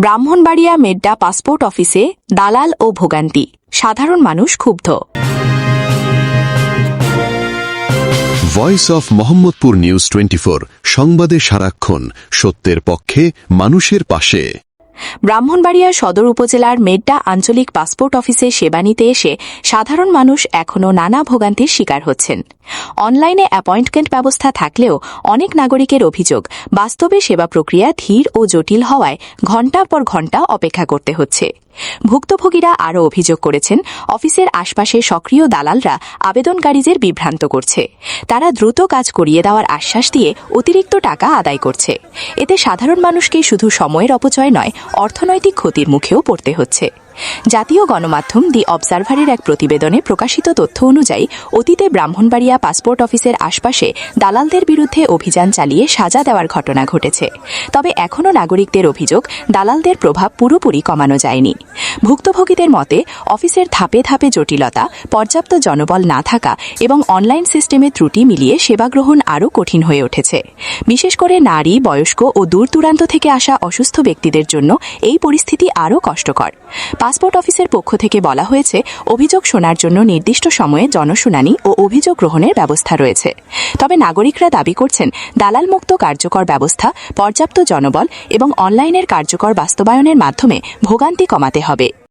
Brahmanbaria Medda passport অফিসে দালাল ও ভোগান্তি, সাধারণ মানুষ ক্ষুব্ধ। ভয়েস অফ মোহাম্মদপুর নিউজ 24, সংবাদে সারাক্ষণ সত্যের পক্ষে, মানুষের পাশে। ব্রাহ্মণবাড়িয়া সদর উপজেলার মেড্ডা আঞ্চলিক পাসপোর্ট অফিসে সেবা নিতে এসে সাধারণ মানুষ এখনও নানা ভোগান্তির শিকার হচ্ছেন। অনলাইনে অ্যাপয়েন্টমেন্ট ব্যবস্থা থাকলেও অনেক নাগরিকের অভিযোগ, বাস্তবে সেবা প্রক্রিয়া ধীর ও জটিল হওয়ায় ঘণ্টার পর ঘণ্টা অপেক্ষা করতে হচ্ছে। ভুক্তভোগীরা আরও অভিযোগ করেছেন, অফিসের আশপাশে সক্রিয় দালালরা আবেদনকারীদের বিভ্রান্ত করছে। তারা দ্রুত কাজ করিয়ে দেওয়ার আশ্বাস দিয়ে অতিরিক্ত টাকা আদায় করছে। এতে সাধারণ মানুষকে শুধু সময়ের অপচয় নয়, অর্থনৈতিক ক্ষতির মুখেও পড়তে হচ্ছে। জাতীয় গণমাধ্যম দি অবজারভারের এক প্রতিবেদনে প্রকাশিত তথ্য অনুযায়ী অতীতে ব্রাহ্মণবাড়িয়া পাসপোর্ট অফিসের আশপাশে দালালদের বিরুদ্ধে অভিযান চালিয়ে সাজা দেওয়ার ঘটনা ঘটেছে। তবে এখনও নাগরিকদের অভিযোগ, দালালদের প্রভাব পুরোপুরি কমানো যায়নি। ভুক্তভোগীদের মতে, অফিসের ধাপে ধাপে জটিলতা, পর্যাপ্ত জনবল না থাকা এবং অনলাইন সিস্টেমে ত্রুটি মিলিয়ে সেবা গ্রহণ আরও কঠিন হয়ে উঠেছে। বিশেষ করে নারী, বয়স্ক ও দূর দূরান্ত থেকে আসা অসুস্থ ব্যক্তিদের জন্য এই পরিস্থিতি আরও কষ্টকর। পাসপোর্ট অফিসের পক্ষ থেকে বলা হয়েছে, অভিযোগ শোনার জন্য নির্দিষ্ট সময়ে জনশুনানি ও অভিযোগ গ্রহণের ব্যবস্থা রয়েছে। তবে নাগরিকরা দাবি করছেন, দালালমুক্ত কার্যকর ব্যবস্থা, পর্যাপ্ত জনবল এবং অনলাইনের কার্যকর বাস্তবায়নের মাধ্যমে ভোগান্তি কমাতে হবে।